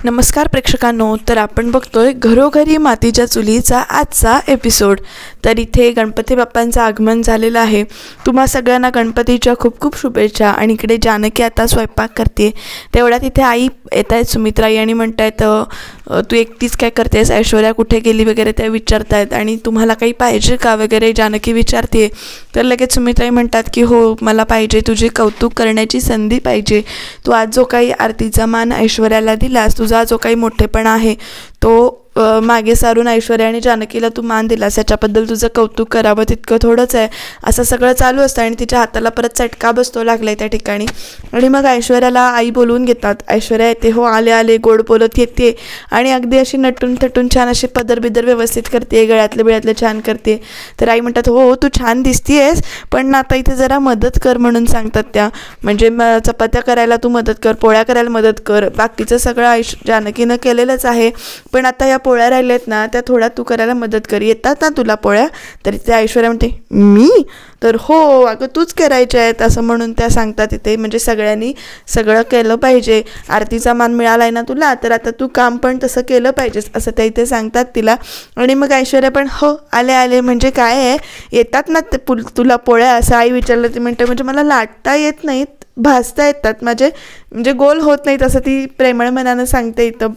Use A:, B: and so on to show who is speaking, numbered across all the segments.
A: नमस्कार प्रेक्षकांनो, तर आपण बघतोय घरोघरी मातीच्या चुलीचा आजचा एपिसोड। तर इथे गणपती बाप्पांचं आगमन झालेलं आहे। तुम्हा सगळ्यांना गणपतीच्या खूप खूप शुभेच्छा। आणि इकडे जानकी आता स्वयंपाक करते, तेवढ्यात इथे आई येत आहेत, सुमित्राई, आणि म्हणतायत तू एकटीच काय करतेस, ऐश्वर्या कुठे गेली वगैरे ते विचारतायत, आणि तुम्हाला काही पाहिजे का वगैरे जानकी विचारते। तर लगेच सुमित्राई म्हणतात की हो, मला पाहिजे, तुझे कौतुक करण्याची संधी पाहिजे। तू आज जो काही आरतीचा मान ऐश्वर्याला दिलास, तुझा जो काही मोठेपणा आहे तो मागे सारून ऐश्वर्या आणि जानकीला तू मान दिलास, याच्याबद्दल तुझं कौतुक करावं तितकं थोडंच आहे, असं सगळं चालू असतं। आणि तिच्या हाताला परत चटका बसतो लागलाय त्या ठिकाणी। आणि मग ऐश्वर्याला आई बोलवून घेतात। ऐश्वर्या येते, हो आले आले गोड बोलत येते, आणि अगदी अशी नटून थटून छान अशी पदर बिदर व्यवस्थित करते, गळ्यातले बिळ्यातले छान करते। तर आई म्हणतात, हो तू छान दिसतीयेस, पण आता इथे जरा मदत कर म्हणून सांगतात त्या, म्हणजे चपात्या करायला तू मदत कर, पोळ्या करायला मदत कर, बाकीचं सगळं जानकीनं केलेलंच आहे, पण आता या पोळ्या राहिल्यात ना, त्या थोड्या तू करायला मदत कर, येतात ना तुला पोळ्या? तर त्या ऐश्वर्या म्हणते, मी? तर हो अगं तूच करायच्या आहेत, असं म्हणून त्या सांगतात इथे, म्हणजे सगळ्यांनी सगळं केलं पाहिजे, आरतीचा मान मिळाला आहे ना तुला, तर आता तू काम पण तसं केलं पाहिजेस, असं त्या इथे सांगतात तिला। आणि मग ऐश्वर्या पण हो आले आले म्हणजे काय आहे, येतात ना तुला पोळ्या, असं आई विचारलं ती म्हणते, म्हणजे मला लाटता येत नाहीत, भाजता येतात माझे, म्हणजे गोल होत नाहीत, असं ती प्रेमळ मनानं सांगते इथं।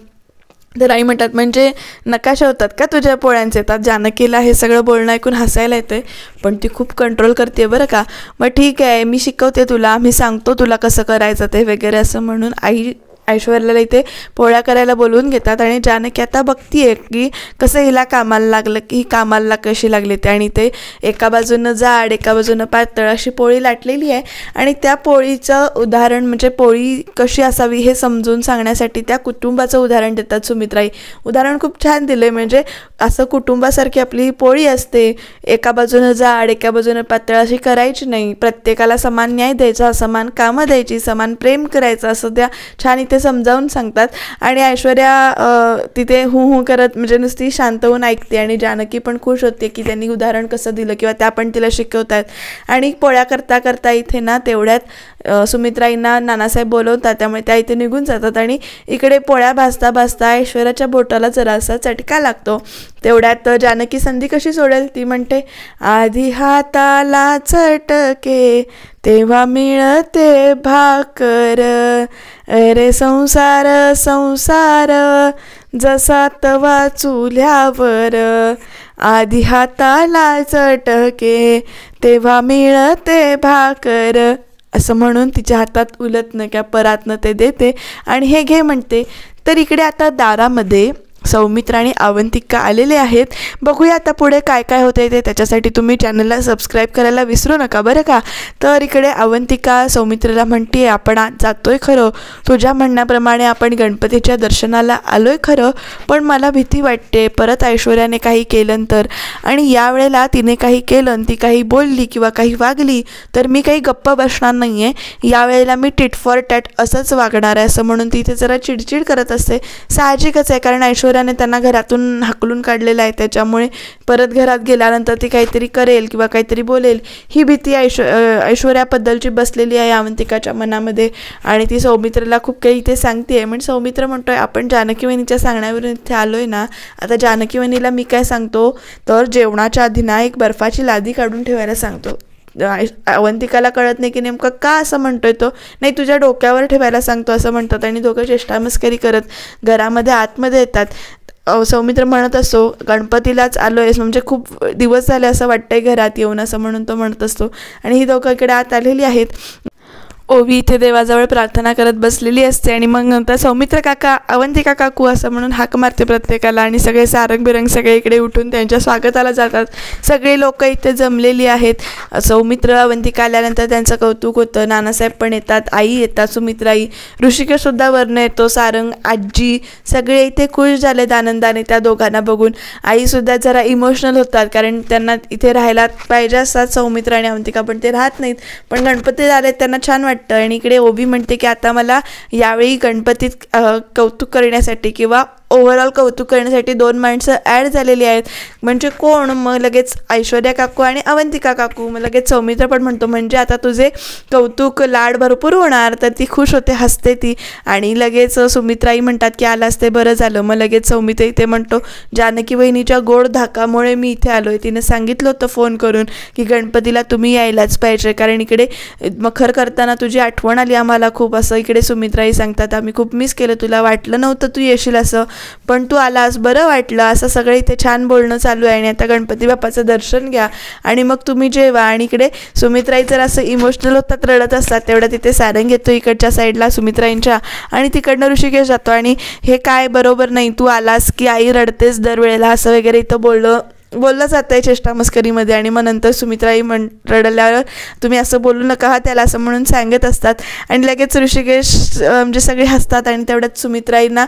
A: तर आई म्हणतात, म्हणजे नकाशा होतात का तुझ्या पोळ्यांचे? येतात। जानकीला हे सगळं बोलणं ऐकून हसायला येतं, पण ती खूप कंट्रोल करते बरं का। मग ठीक आहे, मी शिकवते तुला, मी सांगतो तुला कसं करायचं ते वगैरे, असं म्हणून आई ऐश्वर्याला इथे पोळ्या करायला बोलवून घेतात। आणि जानकी आता बघतीये की कसं हिला कामाला लागलं, की ही कामाला कशी लागली ते, आणि ते एका बाजूनं जाड एका बाजूनं पातळ अशी पोळी लाटलेली आहे। आणि त्या पोळीचं उदाहरण, म्हणजे पोळी कशी असावी हे समजून सांगण्यासाठी त्या कुटुंबाचं उदाहरण देतात सुमित्राई। उदाहरण खूप छान दिलं आहे, म्हणजे असं कुटुंबासारखी आपली पोळी असते, एका बाजूनं जाड एका बाजूनं पातळ अशी करायची नाही, प्रत्येकाला समान न्याय द्यायचा, समान कामं द्यायची, समान प्रेम करायचं, असं त्या छान इथे समजावून सांगतात। आणि ऐश्वर्या तिथे हू करत, म्हणजे नुसती शांत होऊन ऐकते, आणि जानकी पण खुश होते की त्यांनी उदाहरण कसं दिलं, किंवा त्या पण तिला शिकवतात। आणि पोळ्या करता करता इथे ना तेवढ्यात सुमित्राईंना नानासाहेब बोलवतात, त्यामुळे त्या इथे निघून जातात। आणि इकडे पोळ्या भाजता भाजता ऐश्वर्याच्या बोटाला जरासा चटका लागतो। तेवढ्यात जानकी संधी कशी सोडेल, ती म्हणते, आधी हाताला चटके तेव्हा मिळते भाकर, अरे संसार संसार जसा तवा चुल्यावर, आधी हाताला चटके तेव्हा मिळते भाकर, असं म्हणून तिच्या हातात उलटनं किंवा परातनं ते देते आणि हे घे म्हणते। तर इकडे आता दारामध्ये सौमित्र आणि अवंतिका आलेले आहेत। बघूया आता पुढे काय काय होते ते, त्याच्यासाठी तुम्ही चॅनलला सबस्क्राईब करायला विसरू नका बरं का। तर इकडे अवंतिका सौमित्रला म्हणते, आपण आज जातोय खरं, तुझ्या म्हणण्याप्रमाणे आपण गणपतीच्या दर्शनाला आलोय खरं, पण मला भीती वाटते परत ऐश्वर्याने काही केलं तर, आणि यावेळेला तिने काही केलं, ती काही बोलली किंवा काही वागली तर मी काही गप्प बसणार नाही आहे, यावेळेला मी टिट फॉर टॅट असंच वागणार आहे, असं म्हणून तिथे जरा चिडचिड करत असते। साहजिकच आहे, कारण ऐश्वर्याने त्यांना घरातून हाकलून काढलेलं आहे, त्याच्यामुळे परत घरात गेल्यानंतर ती काहीतरी करेल किंवा काहीतरी बोलेल ही भीती ऐश्वर्याबद्दलची बसलेली आहे अवंतिकाच्या मनामध्ये। आणि ती सौमित्रला खूप काही इथे सांगते, म्हणजे सौमित्र म्हणतोय, आपण जानकी वहिनीच्या सांगण्यावरून इथे आलोय ना, आता जानकी वहिनीला मी काय सांगतो, तर जेवणाच्या आधी ना एक बर्फाची लादी काढून ठेवायला सांगतो। अवंतिकाला कळत नाही की नेमकं का असं म्हणतोय तो, नाही तुझ्या डोक्यावर ठेवायला सांगतो असं म्हणतात, आणि दोघं चेष्टामस्करी करत घरामध्ये आतमध्ये येतात। सौमित्र म्हणत असतो, गणपतीलाच आलो आहेस, म्हणजे खूप दिवस झाले असं वाटतंय घरात येऊन, असं म्हणून तो म्हणत असतो। आणि ही दोघं इकडे आत आलेली आहेत। ओवी इथे देवाजवळ प्रार्थना करत बसलेली असते, आणि मग नंतर सौमित्र काका, अवंतिका काकू असं म्हणून हाक मारते प्रत्येकाला, आणि सगळे सारंग बिरंग सगळे इकडे उठून त्यांच्या स्वागताला जातात। सगळे लोक इथे जमलेली आहेत। सौमित्र अवंतिका आल्यानंतर त्यांचं कौतुक होतं, नानासाहेब पण येतात, आई येतात, सुमित्राई, ऋषिकेशसुद्धा वर्ण येतो, सारंग, आजी, सगळे इथे खुश झालेत आनंदाने त्या दोघांना बघून। आईसुद्धा जरा इमोशनल होतात, कारण त्यांना इथे राहायला पाहिजे असतात सौमित्र आणि अवंतिका, पण ते राहत नाहीत, पण गणपती आलेत त्यांना छान वाटतं। आणि इकडे ओवी म्हणते की आता मला यावेळी गणपतीत कौतुक करण्यासाठी किंवा ओव्हरऑल कौतुक करण्यासाठी 2 माणसं ॲड झालेली आहेत. म्हणजे कोण? मग लगेच ऐश्वर्या काकू आणि अवंतिका काकू. मग लगेच सौमित्र पण म्हणतो म्हणजे आता तुझे कौतुक लाड भरपूर होणार. तर ती खुश होते, हसते ती. आणि लगेच सुमित्राई म्हणतात की आलास ते बरं झालं. मग लगेच सौमित्र इथे म्हणतो जानकी वहिनीच्या गोड धाकामुळे मी इथे आलो आहे. तिने सांगितलं होतं फोन करून की गणपतीला तुम्ही यायलाच पाहिजे, कारण इकडे मखर करताना तुझी आठवण आली आम्हाला खूप. असं इकडे सुमित्राई सांगतात आम्ही खूप मिस केलं तुला, वाटलं नव्हतं तू येशील असं, पण तू आलास, बरं वाटलं. असं सगळं इथे छान बोलणं चालू आहे. आणि आता गणपती बाप्पाचं दर्शन घ्या आणि मग तुम्ही जेवा. आणि इकडे सुमित्राई जर असं इमोशनल होतात, रडत असतात, तेवढ्या तिथे सारंग येतो इकडच्या साईडला सुमित्राईंच्या. आणि तिकडनं ऋषिकेश जातो आणि हे काय बरोबर नाही, तू आलास की आई रडतेस दरवेळेला, असं वगैरे इथं बोललं जातं आहे चेष्टा मस्करीमध्ये. आणि मग नंतर सुमित्राई रडल्यावर तुम्ही असं बोलू नका हा त्याला, असं म्हणून सांगत असतात. आणि लगेच ऋषिकेश म्हणजे सगळे हसतात. आणि तेवढ्यात सुमित्राईंना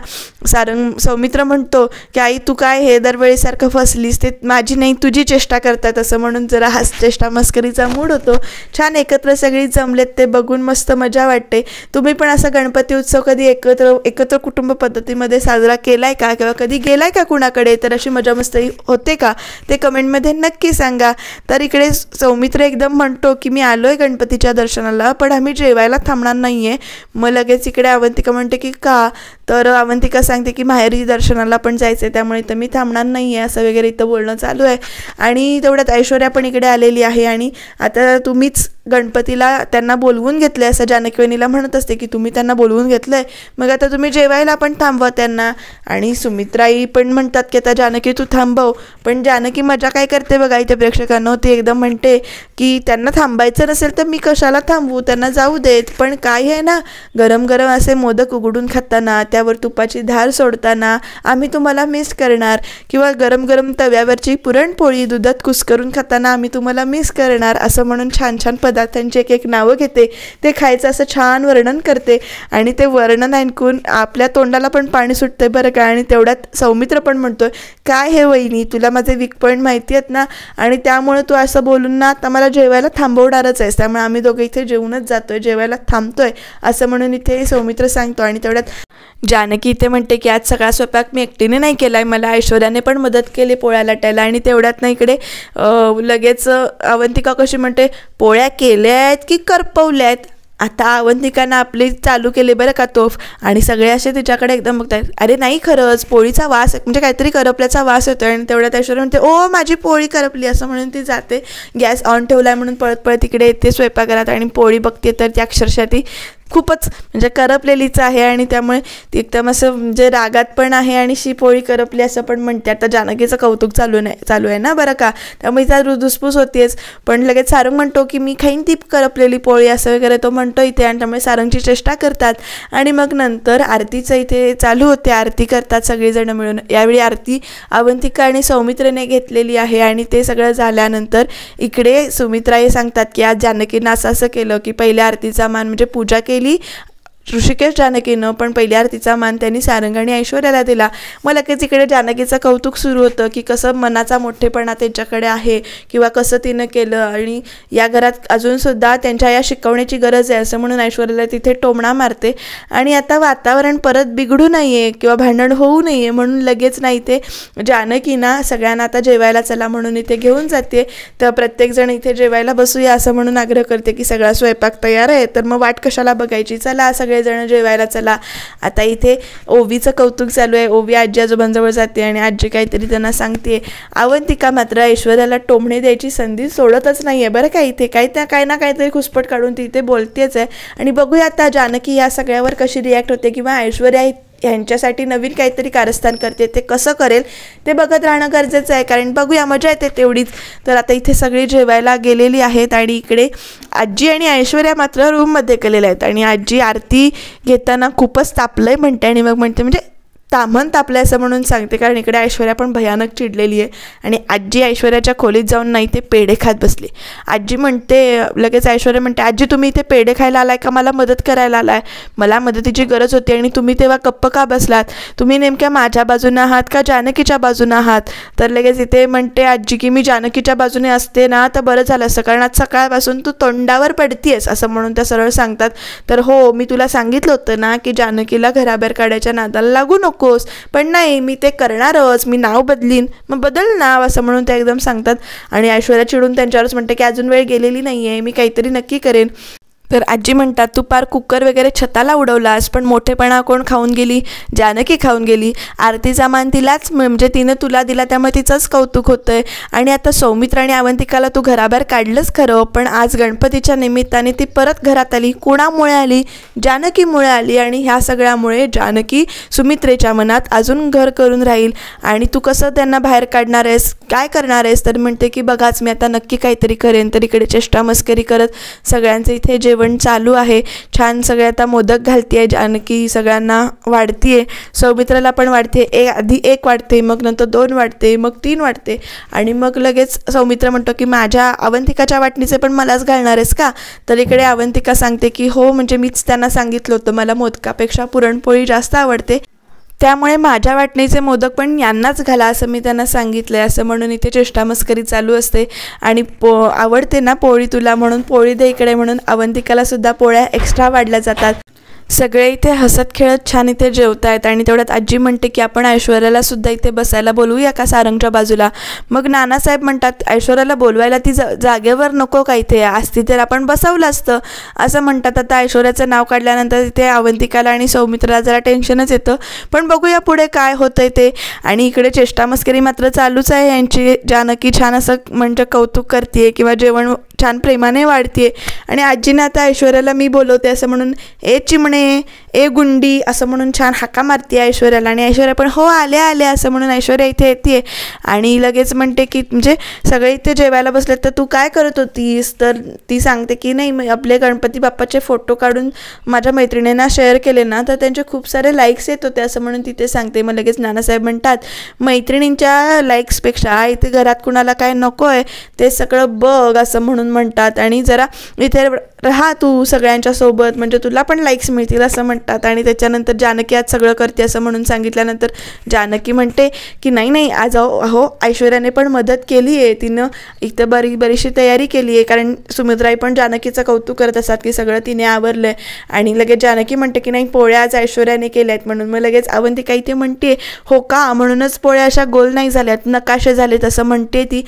A: सौमित्र म्हणतो की आई तू काय हे दरवेळीसारखं फसलीस, ते माझी नाही तुझी चेष्टा करतात, असं म्हणून जरा चेष्टा मस्करीचा मूड होतो. छान एकत्र सगळी जमलेत, ते बघून मस्त मजा वाटते. तुम्ही पण असा गणपती उत्सव कधी एकत्र कुटुंब पद्धतीमध्ये साजरा केलाय का, किंवा कधी गेलाय का कुणाकडे? तर अशी मजा मस्ती होते का ते कमेंटमध्ये नक्की सांगा. तर इकडे सौमित्र एकदम म्हणतो की मी आलोय गणपतीच्या दर्शनाला, पण आम्ही जेवायला थांबणार नाही आहे. मग लगेच इकडे अवंतिका म्हणते की का? तर अवंतिका सांगते की माहेरी दर्शनाला पण जायचं आहे, त्यामुळे इथं मी थांबणार नाही आहे, असं वगैरे इथं बोलणं चालू आहे. आणि तेवढ्यात ऐश्वर्या पण इकडे आलेली आहे. आणि आता तुम्हीच गणपतीला त्यांना बोलवून घेतलं आहे असं जानकी वहिनीला म्हणत असते की तुम्ही त्यांना बोलवून घेतलं आहे, मग आता तुम्ही जेवायला पण थांबवा त्यांना. आणि सुमित्राई पण म्हणतात की आता जानकी तू थांबव, पण जानकी मजा काय करते बघा इथे प्रेक्षकांना. ती एकदम म्हणते की त्यांना थांबायचं नसेल तर मी कशाला थांबवू, त्यांना जाऊ देत. पण काय आहे ना, गरम गरम असे मोदक उघडून खाताना, त्यावर तुपाची धार सोडताना आम्ही तुम्हाला मिस करणार, किंवा गरम गरम तव्यावरची पुरणपोळी दुधात कुस्करून खाताना आम्ही तुम्हाला मिस करणार, असं म्हणून छान छान पदार्थांची एक नावं घेते. ते खायचं असं छान वर्णन करते. आणि ते वर्णन ऐकून आपल्या तोंडाला पण पाणी सुटते बरं का. आणि तेवढ्यात सौमित्र पण म्हणतोय काय हे वहिनी, तुला माझे वीक पॉईंट माहिती आहेत ना, आणि त्यामुळे तू असं बोलून ना आता मला जेवायला थांबवणारच आहेस, त्यामुळे आम्ही दोघं इथे जेवूनच जातोय, जेवायला थांबतोय, असं म्हणून इथे सौमित्र सांगतो. आणि तेवढ्यात जानकी इथे म्हणते की आज सगळा स्वयंपाक मी एकटीने नाही केला आहे, मला ऐश्वर्याने पण मदत केली पोळ्या लाटायला. आणि तेवढ्यात ना इकडे लगेच अवंतिका कशी म्हणते पोळ्या केल्या आहेत की करपवल्या आहेत. आता अवंतिकानं आपली चालू केली बरं का तोफ. आणि सगळे असे तिच्याकडे एकदम बघतात, अरे नाही खरंच पोळीचा वास म्हणजे काहीतरी करपल्याचा वास येतो. आणि तेवढ्यात ऐश्वर्या म्हणते ओ माझी पोळी करपली, असं म्हणून ती जाते, गॅस ऑन ठेवला म्हणून पळत पळत इकडे येते स्वयंपाकघरात. आणि पोळी बघते तर ती अक्षरशः ती खूपच म्हणजे करपलेलीच आहे. आणि त्यामुळे ती एकदम असं म्हणजे रागात पण आहे आणि शी पोळी करपली असं पण म्हणते. आता जानकीचं कौतुक चालू आहे ना बरं का, त्यामुळे त्या धुसफूस होतेच. पण लगेच सारंग म्हणतो की मी खाईन ती करपलेली पोळी, असं वगैरे तो म्हणतो इथे. आणि त्यामुळे सारंगची चेष्टा करतात. आणि मग नंतर आरतीचं इथे चालू होते, आरती करतात सगळेजण मिळून. यावेळी आरती अवंतिका आणि सौमित्रने घेतलेली आहे. आणि ते सगळं झाल्यानंतर इकडे सुमित्राई सांगतात की आज जानकीनं असं केलं की पहिल्या आरतीचा मान म्हणजे पूजा केली ऋषिकेश जानकीनं, पण पहिल्या आरतीचा मान त्यांनी सारंग आणि ऐश्वर्याला दिला. मग लगेच इकडे जानकीचं कौतुक सुरू होतं की कसं मनाचा मोठेपणा त्यांच्याकडे आहे, किंवा कसं तिनं केलं, आणि या घरात अजूनसुद्धा त्यांच्या या शिकवण्याची गरज आहे, असं म्हणून ऐश्वर्याला तिथे टोमणा मारते. आणि आता वातावरण परत बिघडू नये किंवा भांडण होऊ नये म्हणून लगेच नाही ते जानकीना सगळ्यांना आता जेवायला चला म्हणून इथे घेऊन जाते. तर प्रत्येकजण इथे जेवायला बसूया असं म्हणून आग्रह करते की सगळा स्वयंपाक तयार आहे, तर मग वाट कशाला बघायची, चला सगळे जण जेवायला चला. आता इथे ओवीचं कौतुक चालू आहे. ओवी आजी आजोबांजवळ जाते आणि आजी काहीतरी त्यांना सांगते. अवंतिका मात्र ऐश्वर्याला टोमणे द्यायची संधी सोडतच नाही आहे बरं का. इथे काय ना काहीतरी खुसपट काढून ती इथे बोलतेच आहे. आणि बघूया आता जानकी या सगळ्यावर कशी रिॲक्ट होते, किंवा ऐश्वर्या ह्यांच्यासाठी नवीन काहीतरी कारस्थान करते, ते कसं करेल ते बघत राहणं गरजेचं आहे, कारण बघूया मजा येते तेवढीच. तर आता इथे सगळी जेवायला गेलेली आहेत. आणि इकडे आजी आणि ऐश्वर्या मात्र रूममध्ये गेलेल्या आहेत. आणि आजी आरती घेताना खूपच तापलंय म्हणते. आणि मग म्हणते म्हणजे ताम्हण तापलं असं म्हणून सांगते, कारण इकडे ऐश्वर्या पण भयानक चिडलेली आहे. आणि आजी ऐश्वर्याच्या खोलीत जाऊन नाही ते पेढे खात बसली. आजी म्हणते, लगेच ऐश्वर्या म्हणते आजी तुम्ही इथे पेढे खायला आलाय का मला मदत करायला आलाय? मला मदतीची गरज होती आणि तुम्ही तेव्हा गप्प का बसलात? तुम्ही नेमक्या माझ्या बाजूने आहात का जानकीच्या बाजूने आहात? तर लगेच इथे म्हणते आजी की मी जानकीच्या बाजूने असते ना तर बरं झालं असं, कारण आज सकाळपासून तू तोंडावर पडतीयस असं म्हणून त्या सरळ सांगतात. तर हो मी तुला सांगितलं होतं ना की जानकीला घराबाहेर काढायच्या नादाला लागू नको, नकोस. पण नाही, मी ते करणारच, मी नाव बदलीन. मग बदल नाव असं म्हणून ते एकदम सांगतात. आणि ऐश्वर्या चिडून त्यांच्यावरच म्हणते की अजून वेळ गेलेली नाही आहे, मी काहीतरी नक्की करेन. तर आजी म्हणतात, तू पार कुकर वगैरे छताला उडवलास, पण मोठेपणा कोण खाऊन गेली? जानकी खाऊन गेली. आरतीचा मान तिलाच, म्हणजे तिनं तुला दिला, त्यामुळे तिचंच कौतुक होतं आहे. आणि आता सौमित्र आणि अवंतिकाला तू घराबाहेर काढलंच खरं, पण आज गणपतीच्या निमित्ताने ती परत घरात आली. कोणामुळे आली? जानकीमुळे आली. आणि ह्या सगळ्यामुळे जानकी सुमित्रेच्या मनात अजून घर करून राहील. आणि तू कसं त्यांना बाहेर काढणार आहेस, काय करणार आहेस? तर म्हणते की बघाच, मी आता नक्की काहीतरी करेन. तर इकडे चेष्टा मस्करी करत सगळ्यांचं इथे जेवण चालू आहे. छान सगळे आता मोदक घालतीये जानकी, सगळ्यांना वाढतीये. सौमित्राला पण वाढते. आधी 1 वाढते, मग नंतर 2 वाढते, मग 3 वाढते. आणि मग लगेच सौमित्र म्हणतो की माझ्या अवंतिकाच्या वाटणीचे पण मलाच घालणार आहेस का? तर इकडे अवंतिका सांगते की हो, म्हणजे मीच त्यांना सांगितलं होतं, मला मोदकापेक्षा पुरणपोळी जास्त आवडते, त्यामुळे माझ्या वाटणीचे मोदक पण यांनाच घाला असं मी त्यांना सांगितलं आहे. असं म्हणून इथे चेष्टा मस्करी चालू असते. आणि आवडते ना पोळी तुला, म्हणून पोळी दे इकडे, म्हणून अवंतिकालासुद्धा पोळ्या एक्स्ट्रा वाढल्या जातात. सगळे इथे हसत खेळत छान इथे जेवत आहेत. आणि तेवढ्यात आजी म्हणते की आपण ऐश्वर्याला सुद्धा इथे बसायला बोलवूया का सारंगच्या बाजूला? मग नानासाहेब म्हणतात, ऐश्वर्याला बोलवायला ती जागेवर नको का इथे, असती तर आपण बसवलं असतं असं म्हणतात. आता ऐश्वर्याचं नाव काढल्यानंतर तिथे अवंतिकाला आणि सौमित्राला जरा टेन्शनच येतं, पण बघूया पुढे काय होतंय ते. आणि इकडे चेष्टा मस्करी मात्र चालूच आहे यांची. जानकी छान असं म्हणजे कौतुक करते किंवा जेवण छान प्रेमाने वाढते. आणि आजीने आता ऐश्वर्याला मी बोलवते असं म्हणून ए चिमणे, ए गुंडी असं म्हणून छान हाका मारते ऐश्वर्याला. आणि ऐश्वर्या पण हो आल्या आल्या असं म्हणून ऐश्वर्या इथे येते. आणि लगेच म्हणते की म्हणजे सगळे इथे जेवायला बसलेत, तर तू काय करत होतीस? तर ती सांगते की नाही, आपले गणपती बाप्पाचे फोटो काढून माझ्या मैत्रिणींना शेअर केले ना, तर त्यांचे खूप सारे लाईक्स येत होते असं म्हणून तिथे सांगते. मग लगेच नानासाहेब म्हणतात, मैत्रिणींच्या लाईक्सपेक्षा इथे घरात कुणाला काय नको आहे ते सगळं बघ असं म्हणतात. आणि जरा इथे राहा तू सगळ्यांच्या सोबत, म्हणजे तुला पण लाईक्स मिळतील असं म्हणतात. आणि त्याच्यानंतर जानकी आज सगळं करते असं म्हणून सांगितल्यानंतर जानकी म्हणते की नाही आज अहो ऐश्वर्याने पण मदत केली आहे, तिनं इथं बरीचशी तयारी केली आहे. कारण सुमित्राई पण जानकीचं कौतुक करत असतात की सगळं तिने आवरलं आहे. आणि लगेच जानकी म्हणते की नाही, पोळ्या आज ऐश्वर्याने केल्या आहेत म्हणून. मग लगेच अवंतिका इथे म्हणते हो का, म्हणूनच पोळ्या अशा गोल नाही झाल्यात, नकाशे झालेत असं म्हणते ती.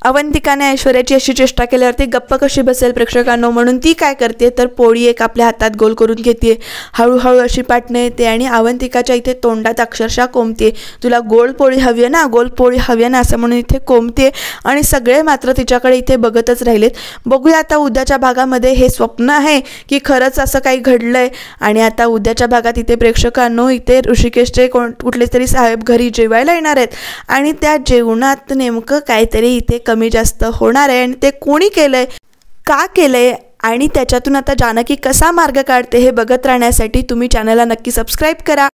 A: अवंतिकाने ऐश्वर्याची अशी चेष्टा केल्यावरती गप्प कशी बसेल प्रेक्षकांनो, म्हणून ती काय करते तर पोळी एक आपल्या हातात गोल करून घेते. हळूहळू अशी पाटणं येते आणि अवंतिकाच्या इथे तोंडात अक्षरशः कोंबते. तुला गोल पोळी हवी आहे ना, गोल पोळी हवी आहे ना असं म्हणून इथे कोंबते. आणि सगळे मात्र तिच्याकडे इथे बघतच राहिलेत. बघूया आता उद्याच्या भागामध्ये हे स्वप्न आहे की खरंच असं काही घडलंय. आणि आता उद्याच्या भागात इथे प्रेक्षकांनो इथे ऋषिकेशचे कुठले तरी साहेब घरी जेवायला येणार आहेत. आणि त्या जेवणात नेमकं काहीतरी इथे कमी जास्त होणार आहे. आणि ते कोणी केलंय, का केलंय, आणि त्याच्यातून आता जानकी कसा मार्ग काढते हे बघत राहण्यासाठी तुम्ही चॅनलला नक्की सबस्क्राईब करा.